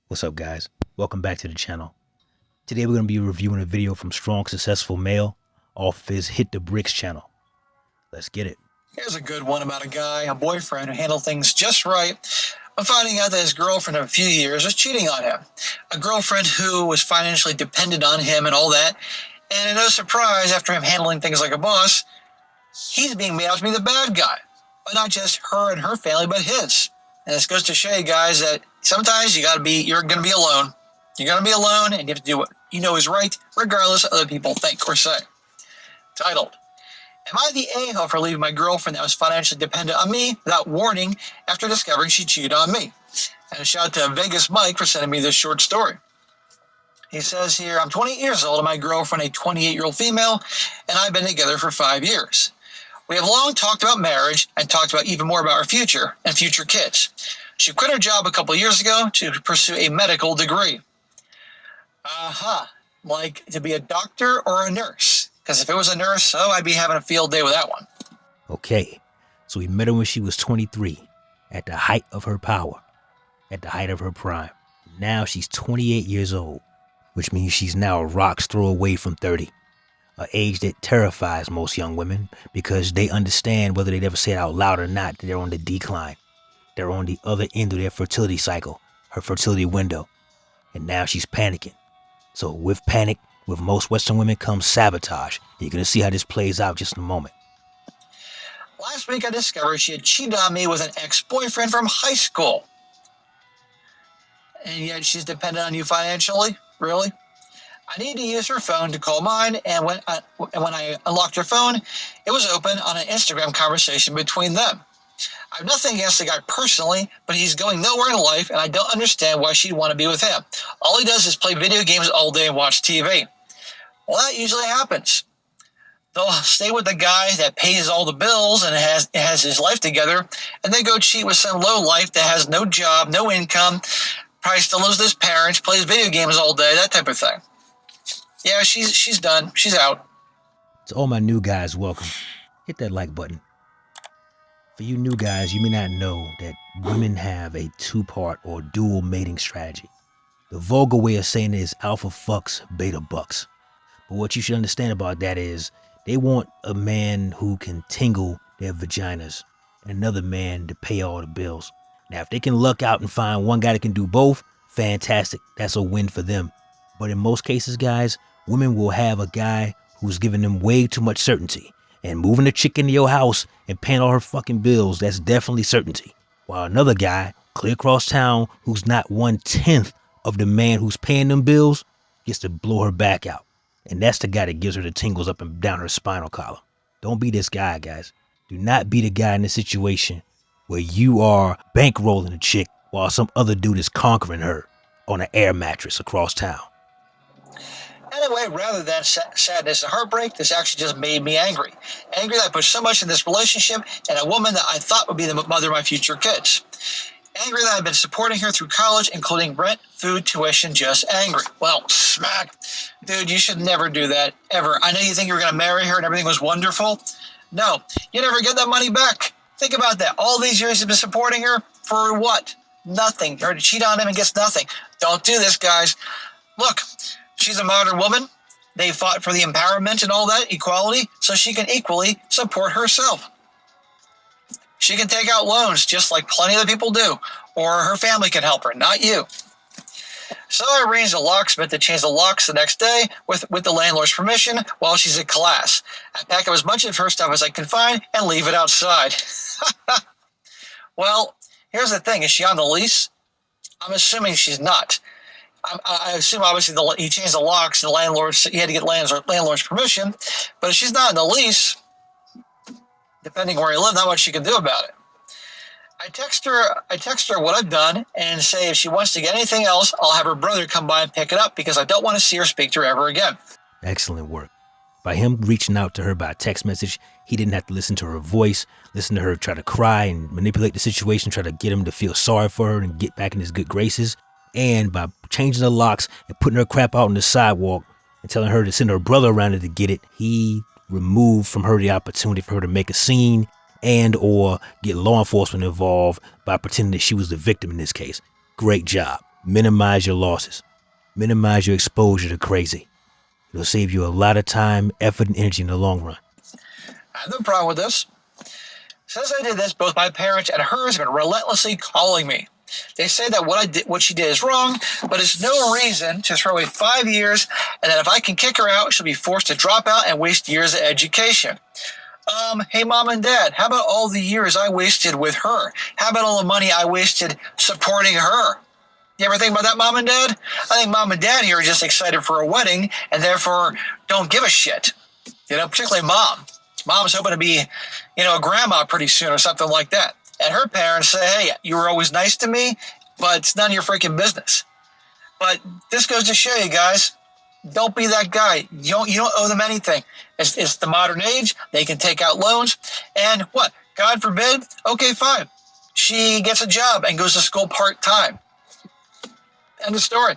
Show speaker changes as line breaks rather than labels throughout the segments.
What's up, guys? Welcome back to the channel. Today we're going to be reviewing a video from Strong Successful Male off his Hit the Bricks channel. Let's get it.
Here's a good one about a guy, a boyfriend who handled things just right, but finding out that his girlfriend of a few years was cheating on him. A girlfriend who was financially dependent on him and all that, and no surprise, after him handling things like a boss, he's being made out to be the bad guy. But not just her and her family, but his. And this goes to show you guys that sometimes you're going to be alone. You're going to be alone, and you have to do what you know is right, regardless of what other people think or say. Titled, Am I the a-hole for leaving my girlfriend that was financially dependent on me without warning after discovering she cheated on me? And a shout out to Vegas Mike for sending me this short story. He says here, I'm 28 years old and my girlfriend a 28-year-old female, and I've been together for 5 years. We have long talked about marriage and talked about even more about our future and future kids. She quit her job a couple years ago to pursue a medical degree. Like to be a doctor or a nurse. Because if it was a nurse, I'd be having a field day with that one.
Okay, so he met her when she was 23, at the height of her power, at the height of her prime. Now she's 28 years old, which means she's now a rock's throw away from 30. An age that terrifies most young women because they understand, whether they ever say it out loud or not, that they're on the decline. They're on the other end of their fertility cycle, her fertility window. And now she's panicking. So with panic, with most Western women comes sabotage. You're going to see how this plays out just in a moment.
Last week I discovered she had cheated on me with an ex-boyfriend from high school. And yet she's dependent on you financially? Really? I needed to use her phone to call mine, and when I unlocked her phone, it was open on an Instagram conversation between them. I have nothing against the guy personally, but he's going nowhere in life, and I don't understand why she'd want to be with him. All he does is play video games all day and watch TV. Well, that usually happens. They'll stay with the guy that pays all the bills and has his life together, and then go cheat with some low life that has no job, no income, probably still lives with his parents, plays video games all day, that type of thing. Yeah, she's done. She's out.
To all my new guys, welcome. Hit that like button. For you new guys, you may not know that women have a two-part or dual mating strategy. The vulgar way of saying it is alpha fucks, beta bucks. But what you should understand about that is they want a man who can tingle their vaginas and another man to pay all the bills. Now, if they can luck out and find one guy that can do both, fantastic. That's a win for them. But in most cases, guys, women will have a guy who's giving them way too much certainty. And moving a chick into your house and paying all her fucking bills, that's definitely certainty. While another guy, clear across town, who's not 1/10 of the man who's paying them bills, gets to blow her back out. And that's the guy that gives her the tingles up and down her spinal column. Don't be this guy, guys. Do not be the guy in this situation where you are bankrolling a chick while some other dude is conquering her on an air mattress across town.
Anyway, rather than sadness and heartbreak, this actually just made me angry. Angry that I put so much in this relationship and a woman that I thought would be the mother of my future kids. Angry that I've been supporting her through college, including rent, food, tuition, just angry. Well, smack. Dude, you should never do that, ever. I know you think you were going to marry her and everything was wonderful. No, you never get that money back. Think about that. All these years you've been supporting her for what? Nothing. You're to cheat on him and gets nothing. Don't do this, guys. Look, she's a modern woman. They fought for the empowerment and all that, equality, so she can equally support herself. She can take out loans just like plenty of people do, or her family can help her, not you. So I arranged a locksmith to change the locks the next day with the landlord's permission while she's at class. I pack up as much of her stuff as I can find and leave it outside. Well, here's the thing. Is she on the lease? I'm assuming she's not. I assume obviously he changed the locks and he had to get landlord's permission. But if she's not in the lease, depending where he lives, not much she can do about it. I text her what I've done and say if she wants to get anything else, I'll have her brother come by and pick it up because I don't want to see her speak to her ever again.
Excellent work. By him reaching out to her by text message, he didn't have to listen to her voice, listen to her try to cry and manipulate the situation, try to get him to feel sorry for her and get back in his good graces. And by changing the locks and putting her crap out on the sidewalk and telling her to send her brother around to get it, he remove from her the opportunity for her to make a scene and or get law enforcement involved by pretending that she was the victim in this case. Great job. Minimize your losses. Minimize your exposure to crazy. It'll save you a lot of time, effort, and energy in the long run.
I have no problem with this. Since I did this, both my parents and hers have been relentlessly calling me. They say that what she did is wrong, but it's no reason to throw away 5 years, and that if I can kick her out, she'll be forced to drop out and waste years of education. Hey, Mom and Dad, how about all the years I wasted with her? How about all the money I wasted supporting her? You ever think about that, Mom and Dad? I think Mom and Dad here are just excited for a wedding and therefore don't give a shit. Particularly Mom. Mom's hoping to be, a grandma pretty soon or something like that. And her parents say, hey, you were always nice to me, but it's none of your freaking business. But this goes to show you guys, don't be that guy. You don't owe them anything. It's the modern age. They can take out loans. And what? God forbid? Okay, fine. She gets a job and goes to school part-time. End of story.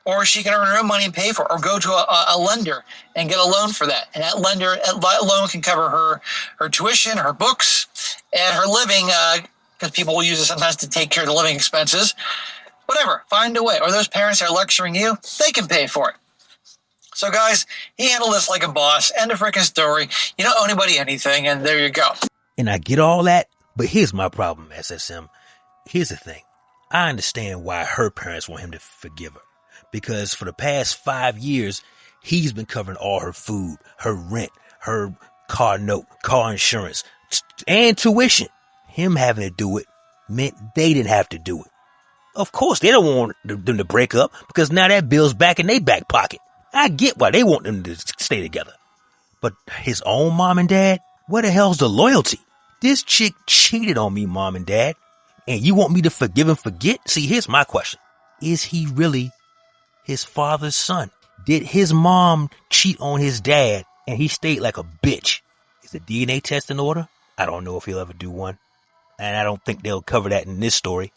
Or she can earn her own money and pay for it, or go to a lender and get a loan for that. And that loan can cover her tuition, her books, and her living, because people will use it sometimes to take care of the living expenses. Whatever, find a way. Or those parents that are lecturing you, they can pay for it. So guys, he handled this like a boss. End of freaking story. You don't owe anybody anything, and there you go.
And I get all that, but here's my problem, SSM. Here's the thing. I understand why her parents want him to forgive her. Because for the past 5 years, he's been covering all her food, her rent, her car note, car insurance, and tuition. Him having to do it meant they didn't have to do it. Of course, they don't want them to break up because now that bill's back in their back pocket. I get why they want them to stay together. But his own mom and dad, where the hell's the loyalty? This chick cheated on me, Mom and Dad, and you want me to forgive and forget? See, here's my question. Is he really his father's son? Did his mom cheat on his dad and he stayed like a bitch? Is the DNA test in order? I don't know if he'll ever do one. And I don't think they'll cover that in this story.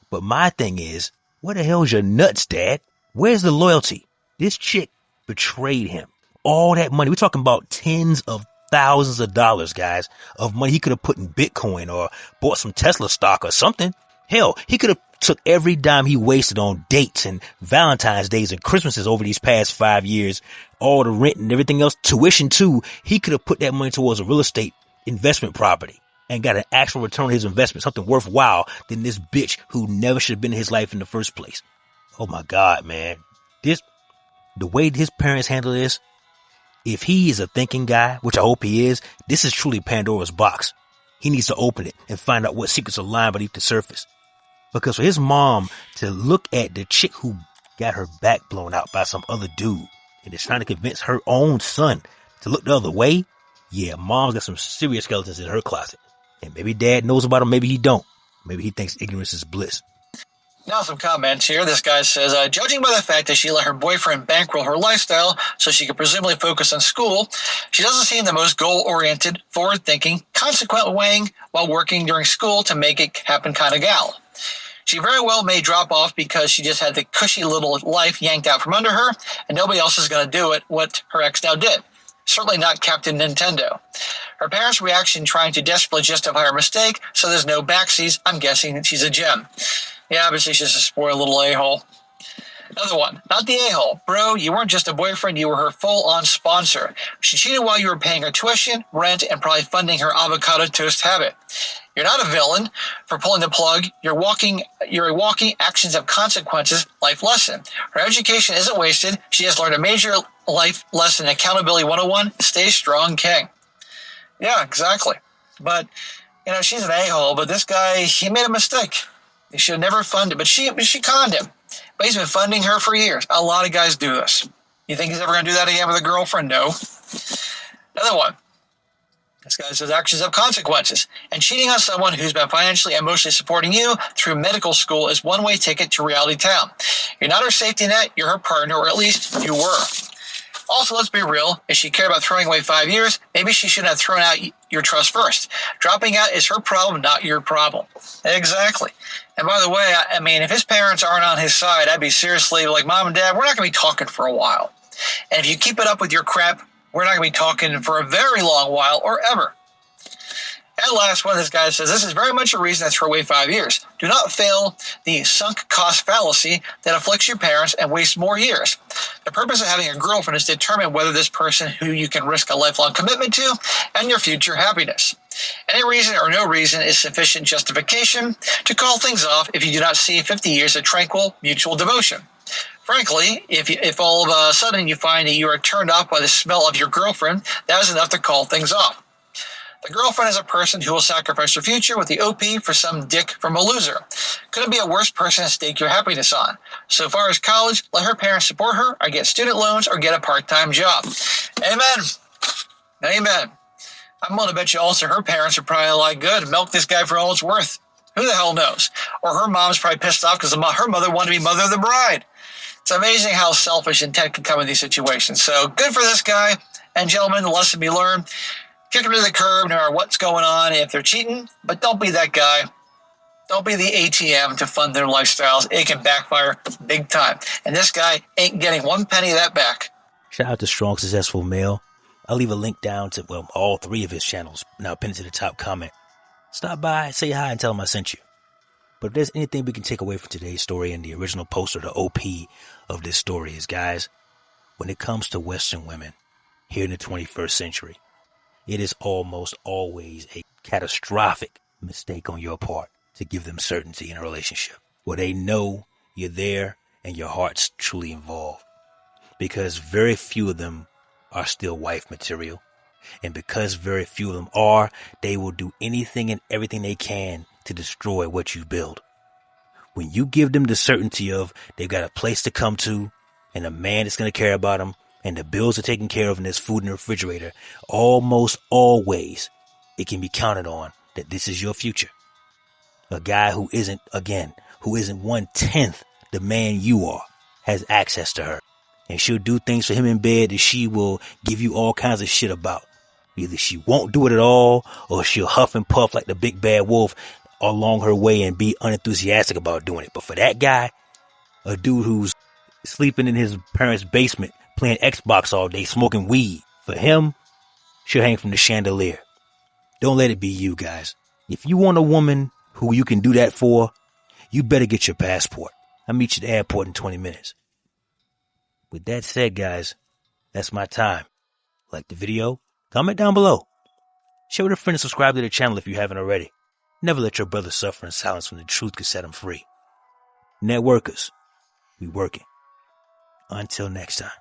But my thing is, where the hell's your nuts, Dad? Where's the loyalty? This chick betrayed him. All that money, we're talking about tens of thousands of dollars, guys, of money he could have put in Bitcoin or bought some Tesla stock or something. Hell, he could have took every dime he wasted on dates and Valentine's days and Christmases over these past 5 years, all the rent and everything else, tuition too. He could have put that money towards a real estate investment property and got an actual return on his investment, something worthwhile than this bitch who never should have been in his life in the first place. Oh my God, man. The way his parents handle this, if he is a thinking guy, which I hope he is, this is truly Pandora's box. He needs to open it and find out what secrets are lying beneath the surface. Because for his mom to look at the chick who got her back blown out by some other dude and is trying to convince her own son to look the other way, yeah, mom's got some serious skeletons in her closet. And maybe dad knows about them, maybe he don't. Maybe he thinks ignorance is bliss.
Now some comments here. This guy says, judging by the fact that she let her boyfriend bankroll her lifestyle so she could presumably focus on school, she doesn't seem the most goal-oriented, forward-thinking, consequent weighing while working during school to make it happen kind of gal. She very well may drop off because she just had the cushy little life yanked out from under her, and nobody else is going to do it what her ex now did. Certainly not Captain Nintendo. Her parents' reaction trying to desperately justify her mistake, so there's no backseas. I'm guessing that she's a gem. Yeah, obviously she's just a spoiled little a-hole. Another one, not the a-hole. Bro, you weren't just a boyfriend, you were her full-on sponsor. She cheated while you were paying her tuition, rent, and probably funding her avocado toast habit. You're not a villain for pulling the plug. You're a walking actions have consequences life lesson. Her education isn't wasted. She has learned a major life lesson, accountability 101, stay strong, king. Yeah, exactly. But, she's an a-hole, but this guy, he made a mistake. He should have never funded, but she conned him. But he's been funding her for years. A lot of guys do this. You think he's ever going to do that again with a girlfriend? No. Another one. This guy says actions have consequences. And cheating on someone who's been financially and emotionally supporting you through medical school is one-way ticket to reality town. You're not her safety net, you're her partner, or at least you were. Also, let's be real. If she cared about throwing away 5 years, maybe she shouldn't have thrown out your trust first. Dropping out is her problem, not your problem. Exactly. And by the way, if his parents aren't on his side, I'd be seriously like, Mom and Dad, we're not going to be talking for a while. And if you keep it up with your crap, we're not going to be talking for a very long while or ever. At last, one of this guy says, this is very much a reason to throw away 5 years. Do not fail the sunk cost fallacy that afflicts your parents and wastes more years. The purpose of having a girlfriend is to determine whether this person who you can risk a lifelong commitment to and your future happiness. Any reason or no reason is sufficient justification to call things off if you do not see 50 years of tranquil mutual devotion. Frankly, if all of a sudden you find that you are turned off by the smell of your girlfriend, that is enough to call things off. The girlfriend is a person who will sacrifice her future with the OP for some dick from a loser. Couldn't be a worse person to stake your happiness on. So far as college, let her parents support her, or get student loans, or get a part-time job. Amen. Amen. I'm going to bet you also her parents are probably like, good, milk this guy for all it's worth. Who the hell knows? Or her mom's probably pissed off because her mother wanted to be mother of the bride. It's amazing how selfish intent can come in these situations. So good for this guy. And gentlemen, the lesson be learned. Kick them to the curb no matter what's going on if they're cheating, but don't be that guy. Don't be the ATM to fund their lifestyles. It can backfire big time. And this guy ain't getting one penny of that back.
Shout out to Strong Successful Male. I'll leave a link down to, all 3 of his channels. Now pinned to the top comment. Stop by, say hi, and tell him I sent you. But if there's anything we can take away from today's story and the original poster, the OP of this story is, guys, when it comes to Western women here in the 21st century, it is almost always a catastrophic mistake on your part to give them certainty in a relationship where they know you're there and your heart's truly involved. Because very few of them are still wife material. And because very few of them are, they will do anything and everything they can to destroy what you build. When you give them the certainty of they've got a place to come to and a man that's going to care about them, and the bills are taken care of and there's food in the refrigerator, almost always it can be counted on that this is your future. A guy who isn't 1/10 the man you are has access to her. And she'll do things for him in bed that she will give you all kinds of shit about. Either she won't do it at all, or she'll huff and puff like the big bad wolf along her way and be unenthusiastic about doing it. But for that guy, a dude who's sleeping in his parents' basement, playing Xbox all day, smoking weed, for him, she'll hang from the chandelier. Don't let it be you, guys. If you want a woman who you can do that for, you better get your passport. I'll meet you at the airport in 20 minutes. With that said, guys, that's my time. Like the video, comment down below. Share with a friend and subscribe to the channel if you haven't already. Never let your brother suffer in silence when the truth can set him free. Networkers, we working. Until next time.